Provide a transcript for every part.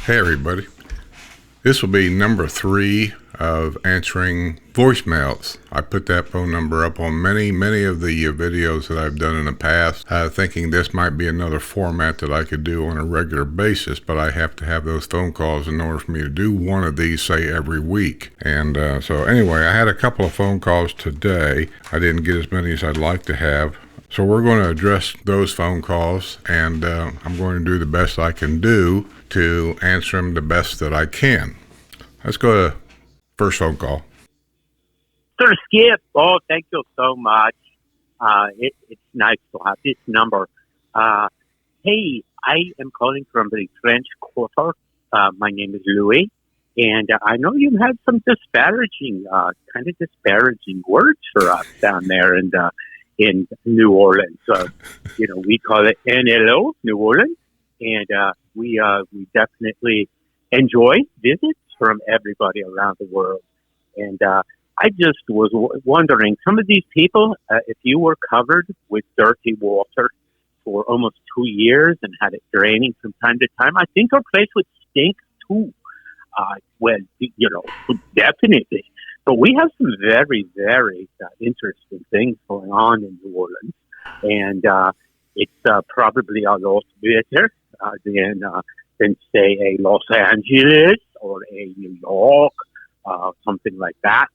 Hey, everybody. This will be number 3 of answering voicemails. I put that phone number up on many of the videos that I've done in the past, thinking this might be another format that I could do on a regular basis, but I have to have those phone calls in order for me to do one of these, say, every week. And so anyway, I had a couple of phone calls today. I didn't get as many as I'd like to have. So we're going to address those phone calls, and I'm going to do the best I can do to answer them the best that I can. Let's go to first phone call. Sir Skip, thank you so much. It's nice to have this number. Hey, I am calling from the French Quarter. My name is Louis, and I know you had some disparaging words for us down there in New Orleans. We call it NLO, New Orleans, and we definitely enjoy visits from everybody around the world. And I just was wondering, some of these people, if you were covered with dirty water for almost 2 years and had it draining from time to time, I think our place would stink too. Definitely. But we have some very, very interesting things going on in New Orleans, and it's probably a lot better than say a Los Angeles or a New York, something like that,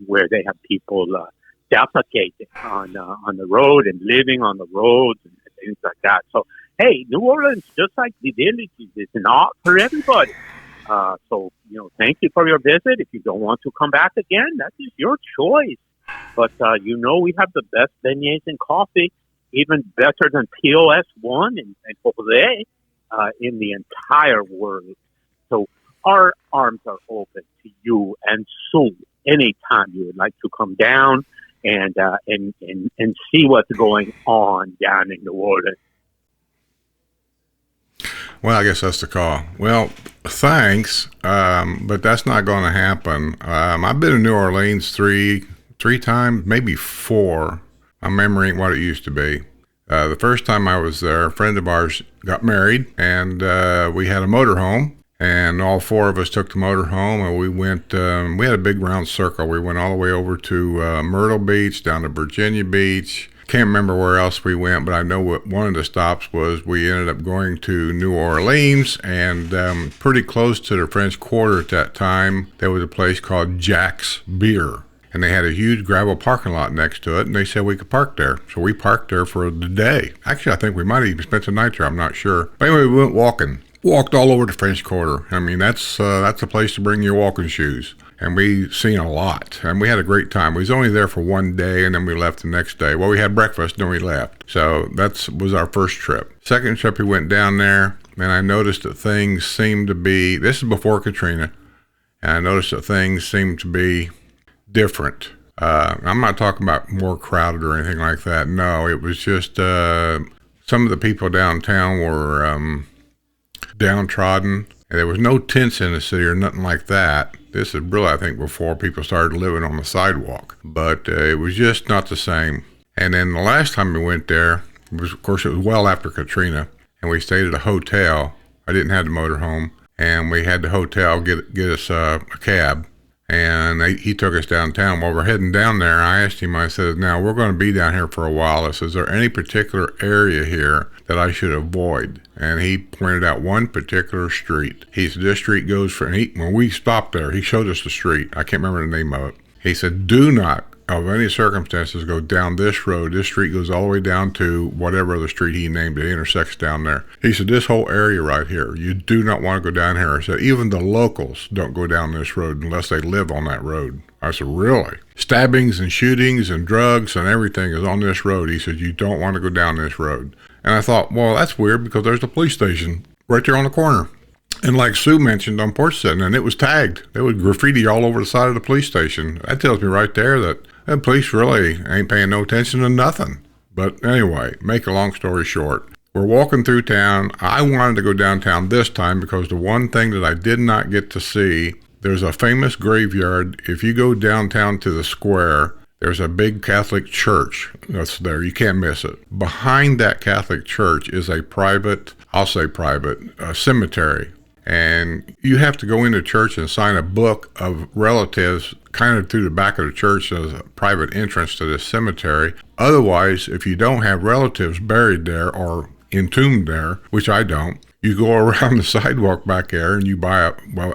where they have people defecating on the road and living on the roads and things like that. So, hey, New Orleans, just like the villages, is not for everybody. Thank you for your visit. If you don't want to come back again, that is your choice. But, we have the best beignets and coffee, even better than POS 1 and Jose in the entire world. So our arms are open to you and Sue anytime you would like to come down and see what's going on down in New Orleans. Well, I guess that's the call. Well, thanks, but that's not going to happen. I've been in New Orleans three times, maybe 4. My memory ain't what it used to be. The first time I was there, a friend of ours got married, and we had a motorhome, and all 4 of us took the motorhome, and we went, we had a big round circle. We went all the way over to Myrtle Beach, down to Virginia Beach. Can't remember where else we went, but I know what one of the stops was. We ended up going to New Orleans, and pretty close to the French Quarter at that time, there was a place called Jack's Beer. And they had a huge gravel parking lot next to it, and they said we could park there. So we parked there for the day. Actually, I think we might have even spent the night there. I'm not sure. But anyway, we went walking. Walked all over the French Quarter. I mean, that's a place to bring your walking shoes. And we seen a lot. And we had a great time. We was only there for 1 day, and then we left the next day. Well, we had breakfast, and then we left. So that was our first trip. Second trip, we went down there, and I noticed that things seemed to be, this is before Katrina, and I noticed that things seemed to be different. I'm not talking about more crowded or anything like that. No, it was just some of the people downtown were downtrodden. And there was no tents in the city or nothing like that. This is really, I think, before people started living on the sidewalk. But it was just not the same. And then the last time we went there, it was well after Katrina, and we stayed at a hotel. I didn't have the motorhome, and we had the hotel get us a cab. And he took us downtown. While we're heading down there, I asked him, I said, now we're going to be down here for a while. I said, is there any particular area here that I should avoid? And he pointed out one particular street. He said, this street goes for, when we stopped there, he showed us the street. I can't remember the name of it. He said, do not, of any circumstances, go down this road. This street goes all the way down to whatever other street he named. It intersects down there. He said, this whole area right here, you do not want to go down here. I said, even the locals don't go down this road unless they live on that road. I said, really? Stabbings and shootings and drugs and everything is on this road. He said, you don't want to go down this road. And I thought, well, that's weird because there's a police station right there on the corner. And like Sue mentioned on porch sitting, and it was tagged. There was graffiti all over the side of the police station. That tells me right there that the police really ain't paying no attention to nothing. But anyway, make a long story short, we're walking through town. I wanted to go downtown this time because the one thing that I did not get to see, there's a famous graveyard. If you go downtown to the square, there's a big Catholic church that's there. You can't miss it. Behind that Catholic church is a private, I'll say private, cemetery. And you have to go into church and sign a book of relatives kind of through the back of the church as a private entrance to this cemetery. Otherwise, if you don't have relatives buried there or entombed there, which I don't, you go around the sidewalk back there and you buy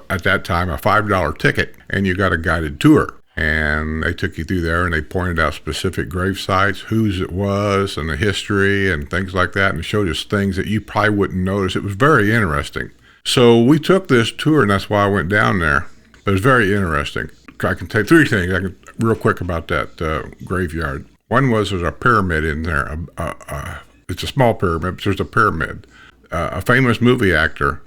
at that time, a $5 ticket, and you got a guided tour. And they took you through there and they pointed out specific grave sites, whose it was, and the history and things like that, and showed us things that you probably wouldn't notice. It was very interesting. So we took this tour, and that's why I went down there. But it was very interesting. I can tell you three things real quick about that graveyard. One was there's a pyramid in there. It's a small pyramid, but there's a pyramid. A famous movie actor,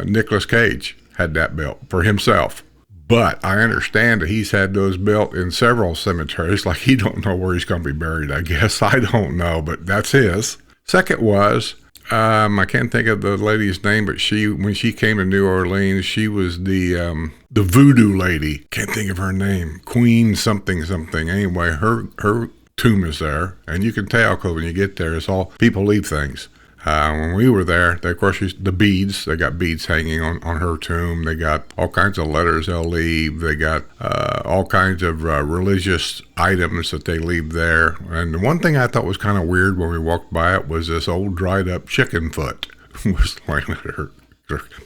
Nicolas Cage, had that built for himself. But I understand that he's had those built in several cemeteries. Like, he don't know where he's going to be buried, I guess. I don't know, but that's his. Second was, I can't think of the lady's name, but when she came to New Orleans, she was the voodoo lady. Can't think of her name. Queen something. Anyway, her tomb is there, and you can tell because when you get there, it's all people leave things. When we were there, of course, the beads, they got beads hanging on her tomb. They got all kinds of letters they'll leave. They got all kinds of religious items that they leave there. And the one thing I thought was kind of weird when we walked by it was this old dried up chicken foot was laying at her.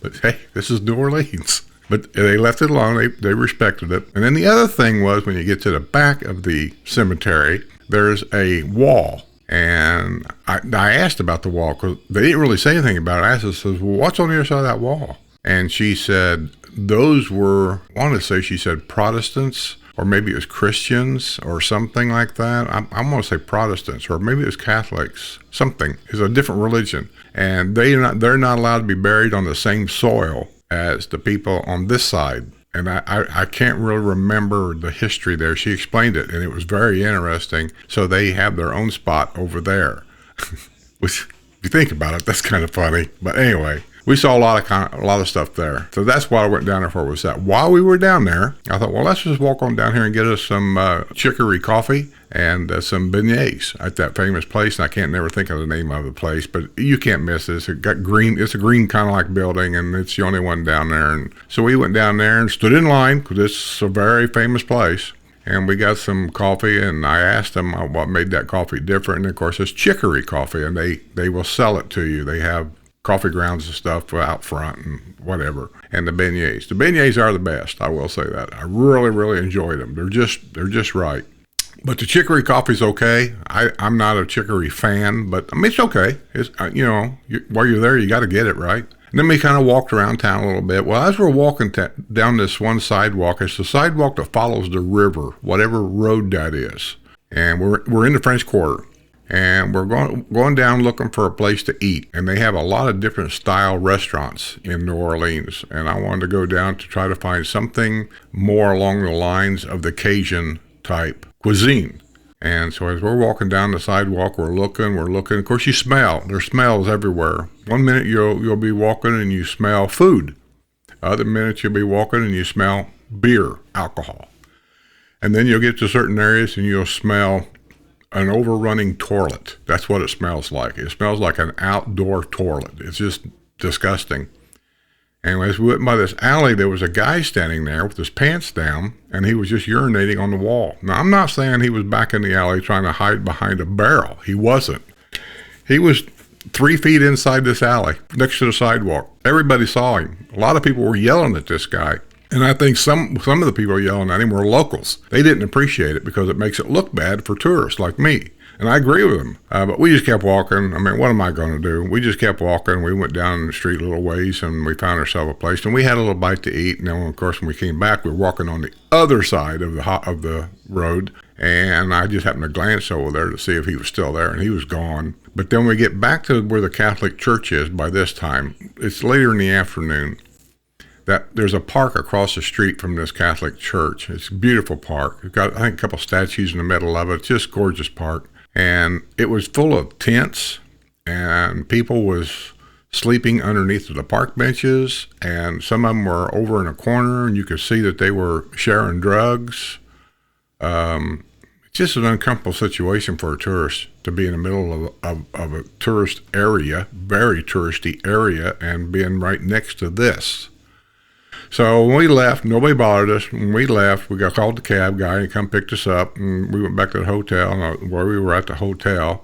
But hey, this is New Orleans. But they left it alone. They respected it. And then the other thing was, when you get to the back of the cemetery, there's a wall. And I asked about the wall because they didn't really say anything about it. I asked her, well, what's on the other side of that wall? And she said those were, I want to say she said Protestants, or maybe it was Christians or something like that. I want to say Protestants, or maybe it was Catholics. Something. It's a different religion. And they're not allowed to be buried on the same soil as the people on this side. And I can't really remember the history there. She explained it, and it was very interesting. So they have their own spot over there, which, if you think about it, that's kind of funny. But anyway, we saw a lot of stuff there. So that's what I went down there for, was that. While we were down there, I thought, well, let's just walk on down here and get us some chicory coffee and some beignets at that famous place. And I can't never think of the name of the place, but you can't miss this. It's a green kind of like building, and it's the only one down there. And so we went down there and stood in line because it's a very famous place. And we got some coffee, and I asked them what made that coffee different. And of course, it's chicory coffee, and they will sell it to you. They have coffee grounds and stuff out front and whatever. And the beignets. The beignets are the best, I will say that. I really, really enjoyed them. They're just right. But the chicory coffee's okay. I'm not a chicory fan, but I mean, it's okay. It's, while you're there, you got to get it, right? And then we kind of walked around town a little bit. Well, as we're walking down this one sidewalk, it's the sidewalk that follows the river, whatever road that is. And we're in the French Quarter. And we're going down looking for a place to eat. And they have a lot of different style restaurants in New Orleans. And I wanted to go down to try to find something more along the lines of the Cajun type cuisine. And so as we're walking down the sidewalk, we're looking. Of course, you smell. There's smells everywhere. One minute you'll be walking and you smell food. Other minutes you'll be walking and you smell beer, alcohol. And then you'll get to certain areas and you'll smell an overrunning toilet. That's what it smells like. It smells like an outdoor toilet. It's just disgusting. And as we went by this alley, there was a guy standing there with his pants down, and he was just urinating on the wall. Now, I'm not saying he was back in the alley trying to hide behind a barrel. He wasn't. He was 3 feet inside this alley, next to the sidewalk. Everybody saw him. A lot of people were yelling at this guy. And I think some of the people yelling at him were locals. They didn't appreciate it because it makes it look bad for tourists like me. And I agree with them. But we just kept walking. I mean, what am I going to do? We just kept walking. We went down the street a little ways, and we found ourselves a place. And we had a little bite to eat. And then, of course, when we came back, we were walking on the other side of the road. And I just happened to glance over there to see if he was still there, and he was gone. But then we get back to where the Catholic Church is by this time. It's later in the afternoon. That there's a park across the street from this Catholic church. It's a beautiful park. It's got, I think, a couple statues in the middle of it. It's just a gorgeous park. And it was full of tents, and people was sleeping underneath the park benches, and some of them were over in a corner, and you could see that they were sharing drugs. It's just an uncomfortable situation for a tourist. to be in the middle of a tourist area, very touristy area, and being right next to this. So when we left, nobody bothered us. When we left, we got called the cab guy and come picked us up, and we went back to the hotel. And where we were at the hotel,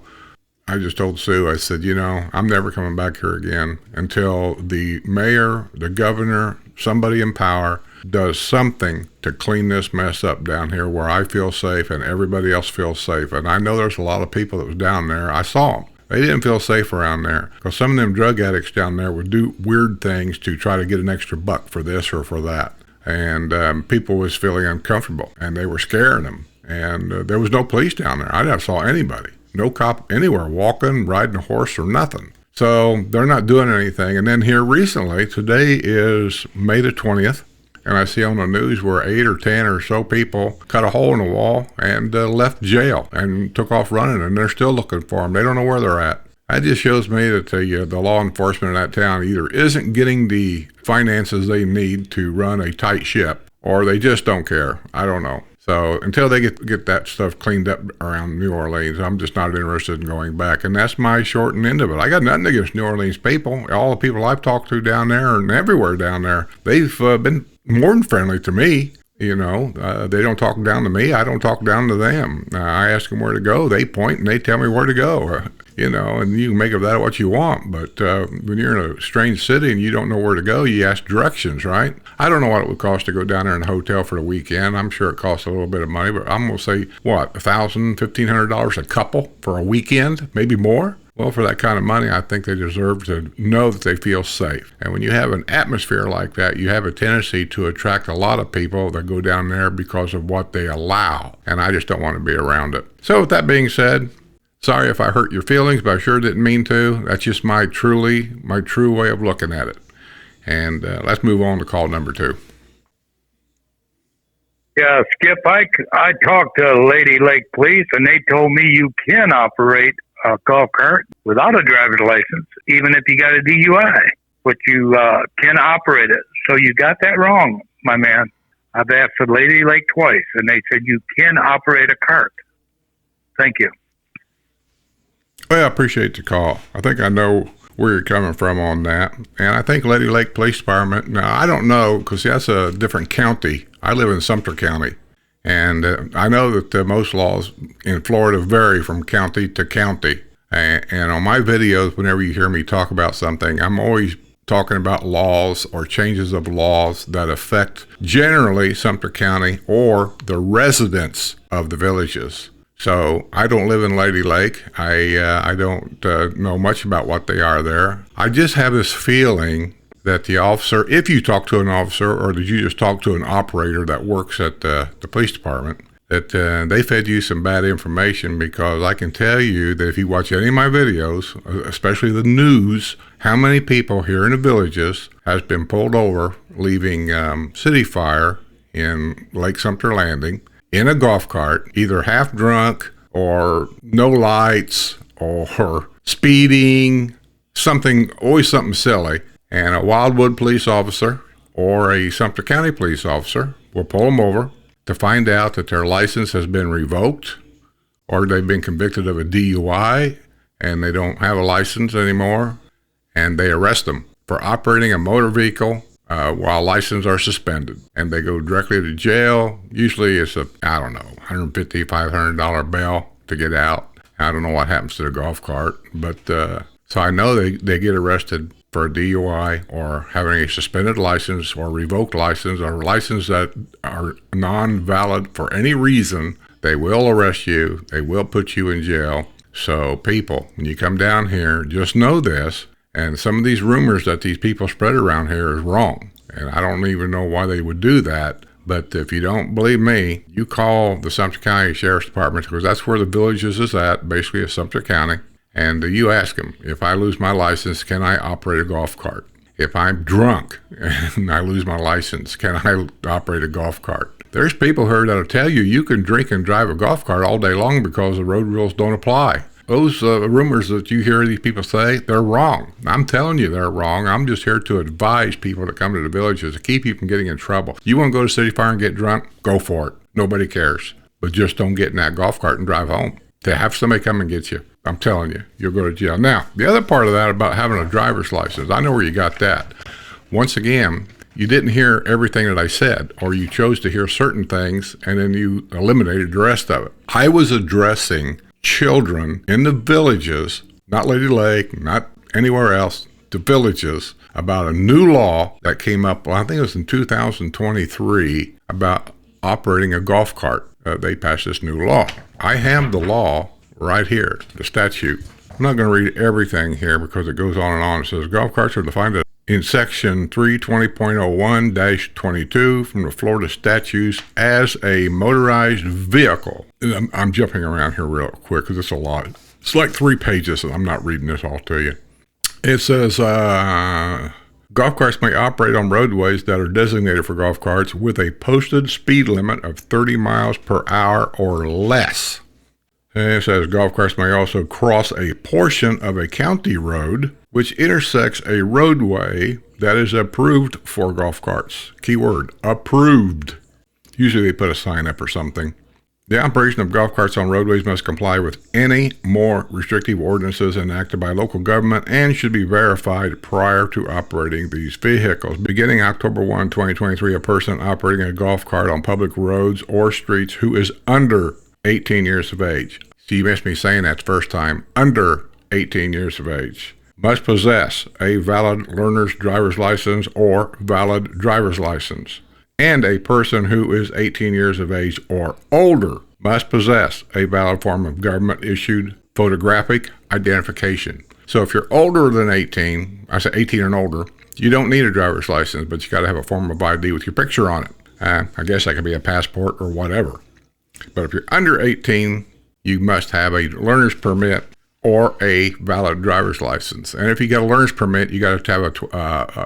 I just told Sue, I said, I'm never coming back here again until the mayor, the governor, somebody in power does something to clean this mess up down here where I feel safe and everybody else feels safe. And I know there's a lot of people that was down there. I saw them. They didn't feel safe around there because some of them drug addicts down there would do weird things to try to get an extra buck for this or for that. And people was feeling uncomfortable, and they were scaring them. And there was no police down there. I never saw anybody. No cop anywhere walking, riding a horse or nothing. So they're not doing anything. And then here recently, today is May the 20th, and I see on the news where 8 or 10 or so people cut a hole in the wall and left jail and took off running, and they're still looking for them. They don't know where they're at. That just shows me that the law enforcement in that town either isn't getting the finances they need to run a tight ship, or they just don't care. I don't know. So until they get that stuff cleaned up around New Orleans, I'm just not interested in going back. And that's my shortened end of it. I got nothing against New Orleans people. All the people I've talked to down there and everywhere down there, they've been more than friendly to me. They don't talk down to me. I don't talk down to them. I ask them where to go. They point and they tell me where to go. And you can make of that what you want. But when you're in a strange city and you don't know where to go, you ask directions, right? I don't know what it would cost to go down there in a hotel for the weekend. I'm sure it costs a little bit of money, but I'm going to say, $1,000, $1,500 a couple for a weekend, maybe more? Well, for that kind of money, I think they deserve to know that they feel safe. And when you have an atmosphere like that, you have a tendency to attract a lot of people that go down there because of what they allow. And I just don't want to be around it. So with that being said, sorry if I hurt your feelings, but I sure didn't mean to. That's just my true way of looking at it. And let's move on to call number 2. Yeah, Skip, I talked to Lady Lake Police, and they told me you can operate a golf cart without a driver's license, even if you got a DUI, but you can operate it. So you got that wrong, my man. I've asked the Lady Lake twice, and they said you can operate a cart. Thank you. Well, I appreciate the call. I think I know where you're coming from on that. And I think Lady Lake Police Department, now I don't know because that's a different county. I live in Sumter County. And I know that most laws in Florida vary from county to county. And on my videos, whenever you hear me talk about something, I'm always talking about laws or changes of laws that affect generally Sumter County or the residents of the villages. So I don't live in Lady Lake. I don't know much about what they are there. I just have this feeling that the officer, if you talk to an officer or did you just talk to an operator that works at the police department, that they fed you some bad information, because I can tell you that if you watch any of my videos, especially the news, how many people here in the villages has been pulled over leaving City Fire in Lake Sumter Landing in a golf cart, either half drunk or no lights or speeding, always something silly. And a Wildwood police officer or a Sumter County police officer will pull them over to find out that their license has been revoked or they've been convicted of a DUI and they don't have a license anymore, and they arrest them for operating a motor vehicle while licenses are suspended. And they go directly to jail. Usually it's $150, $500 bail to get out. I don't know what happens to the golf cart, but so I know they get arrested for a DUI or having a suspended license or revoked license or license that are non-valid for any reason. They will arrest you. They will put you in jail. So people, when you come down here, just know this. And some of these rumors that these people spread around here is wrong. And I don't even know why they would do that. But if you don't believe me, you call the Sumter County Sheriff's Department, because that's where the villages is at, basically it's Sumter County. And you ask them, if I lose my license, can I operate a golf cart? If I'm drunk and I lose my license, can I operate a golf cart? There's people here that'll tell you you can drink and drive a golf cart all day long because the road rules don't apply. Those rumors that you hear these people say, they're wrong. I'm telling you they're wrong. I'm just here to advise people that come to the villages to keep you from getting in trouble. You want to go to City Fire and get drunk? Go for it. Nobody cares. But just don't get in that golf cart and drive home. to have somebody come and get you. I'm telling you, you'll go to jail. Now, the other part of that about having a driver's license, I know where you got that. Once again, you didn't hear everything that I said, or you chose to hear certain things and then you eliminated the rest of it. I was addressing children in the villages, not Lady Lake, not anywhere else, the villages, about a new law that came up, well, I think it was in 2023, about operating a golf cart. They passed this new law. I have the law right here, the statute. I'm not going to read everything here because it goes on and on. It says golf carts are defined in section 320.01-22 from the Florida statutes as a motorized vehicle. I'm jumping around here real quick because it's a lot. It's like 3 pages, and I'm not reading this all to you. It says golf carts may operate on roadways that are designated for golf carts with a posted speed limit of 30 miles per hour or less. And it says golf carts may also cross a portion of a county road which intersects a roadway that is approved for golf carts. Keyword, approved. Usually they put a sign up or something. The operation of golf carts on roadways must comply with any more restrictive ordinances enacted by local government and should be verified prior to operating these vehicles. Beginning October 1, 2023, a person operating a golf cart on public roads or streets who is under 18 years of age. So you missed me saying that the first time. Under 18 years of age. Must possess a valid learner's driver's license or valid driver's license. And a person who is 18 years of age or older must possess a valid form of government-issued photographic identification. So if you're older than 18, I say 18 and older, you don't need a driver's license, but you got to have a form of ID with your picture on it. I guess that could be a passport or whatever. But if you're under 18, you must have a learner's permit or a valid driver's license. And if you get a learner's permit, you got to have a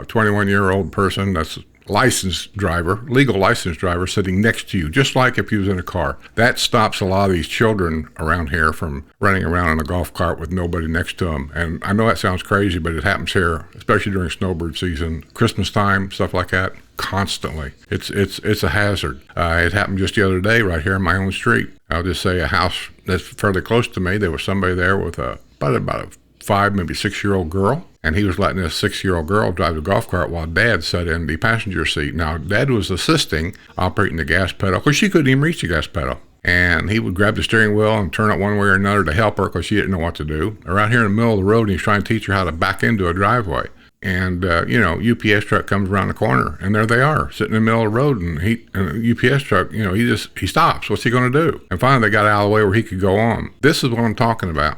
21-year-old person that's licensed driver, legal licensed driver sitting next to you, just like if you was in a car. That stops a lot of these children around here from running around in a golf cart with nobody next to them. And I know that sounds crazy, but it happens here, especially during snowbird season, Christmas time, stuff like that, constantly. It's a hazard. It happened just the other day right here on my own street. I'll just say a house that's fairly close to me. There was somebody there with about a 5, maybe 6-year-old girl. And he was letting this 6-year-old girl drive the golf cart while Dad sat in the passenger seat. Now, Dad was assisting, operating the gas pedal, because she couldn't even reach the gas pedal. And he would grab the steering wheel and turn it one way or another to help her because she didn't know what to do. They're out here in the middle of the road, and he's trying to teach her how to back into a driveway. And, UPS truck comes around the corner, and there they are, sitting in the middle of the road. And UPS truck, he stops. What's he going to do? And finally, they got out of the way where he could go on. This is what I'm talking about.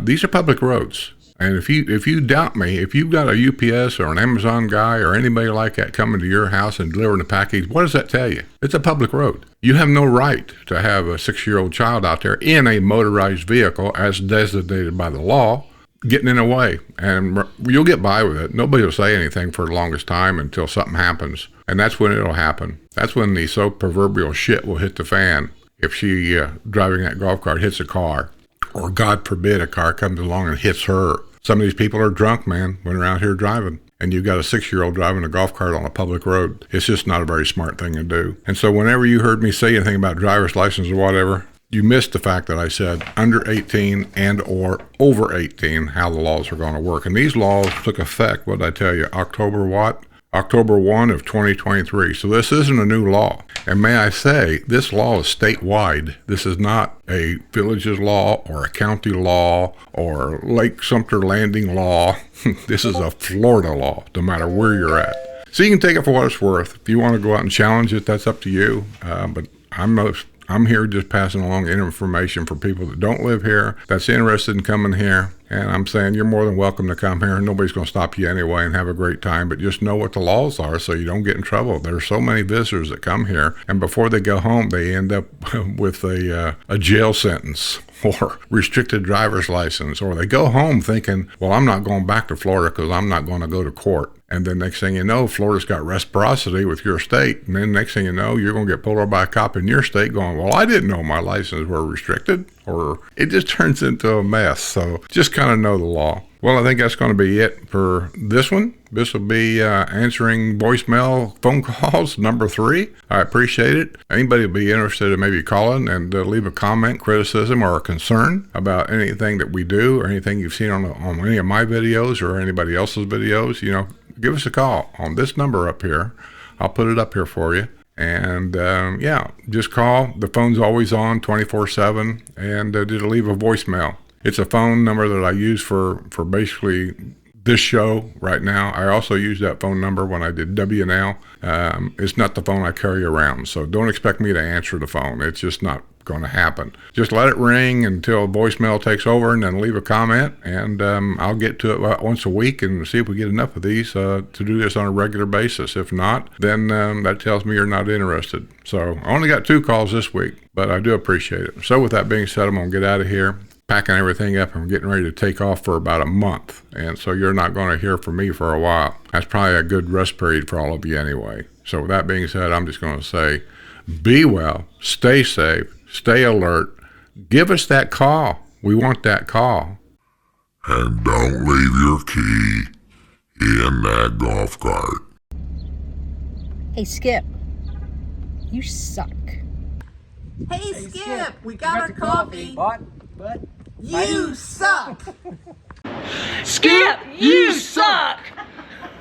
These are public roads. And if you doubt me, if you've got a UPS or an Amazon guy or anybody like that coming to your house and delivering a package, what does that tell you? It's a public road. You have no right to have a 6-year-old child out there in a motorized vehicle as designated by the law, getting in the way. And you'll get by with it. Nobody will say anything for the longest time until something happens. And that's when it'll happen. That's when the so proverbial shit will hit the fan. If she, driving that golf cart, hits a car. Or God forbid a car comes along and hits her. Some of these people are drunk, man, when they're out here driving. And you've got a 6-year-old driving a golf cart on a public road. It's just not a very smart thing to do. And so whenever you heard me say anything about driver's license or whatever, you missed the fact that I said under 18 and or over 18, how the laws are going to work. And these laws took effect, what did I tell you, October 1 of 2023. So this isn't a new law. And may I say, this law is statewide. This is not a village's law or a county law or Lake Sumter Landing law. This is a Florida law, no matter where you're at. So you can take it for what it's worth. If you want to go out and challenge it, that's up to you. But I'm here just passing along information for people that don't live here, that's interested in coming here. And I'm saying you're more than welcome to come here. Nobody's going to stop you anyway and have a great time. But just know what the laws are so you don't get in trouble. There are so many visitors that come here. And before they go home, they end up with a jail sentence or restricted driver's license. Or they go home thinking, well, I'm not going back to Florida because I'm not going to go to court. And then next thing you know, Florida's got reciprocity with your state. And then next thing you know, you're going to get pulled over by a cop in your state going, well, I didn't know my license were restricted. Or it just turns into a mess. So just kind of know the law. Well, I think that's going to be it for this one. This will be answering voicemail phone calls, number 3. I appreciate it. Anybody will be interested in maybe calling and leave a comment, criticism, or a concern about anything that we do or anything you've seen on any of my videos or anybody else's videos, give us a call on this number up here. I'll put it up here for you. And just call. The phone's always on 24/7, and just leave a voicemail. It's a phone number that I use for basically this show right now. I also use that phone number when I did WNL. It's not the phone I carry around, so don't expect me to answer the phone. It's just not going to happen. Just let it ring until voicemail takes over, and then leave a comment, and I'll get to it once a week and see if we get enough of these to do this on a regular basis. If not, then that tells me you're not interested. So I only got 2 calls this week, but I do appreciate it. So with that being said, I'm going to get out of here, packing everything up, and getting ready to take off for about a month. And so you're not going to hear from me for a while. That's probably a good rest period for all of you anyway. So with that being said, I'm just going to say, be well, stay safe, stay alert. Give us that call. We want that call. And don't leave your key in that golf cart. Hey, Skip. You suck. Hey, Skip, we got our coffee. What? You suck. Skip, you suck!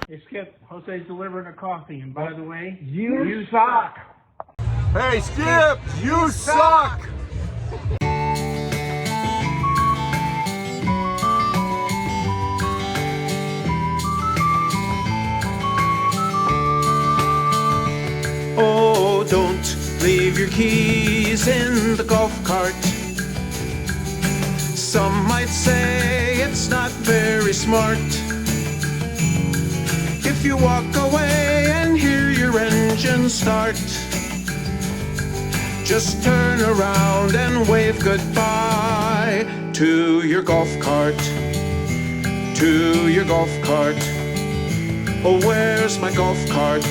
Hey, Skip, Jose's delivering a coffee, and by the way, you suck. Hey, Skip, you suck! Oh, don't leave your keys in the golf cart. Some might say it's not very smart. If you walk away and hear your engine start, just turn around and wave goodbye to your golf cart, to your golf cart. Oh, where's my golf cart?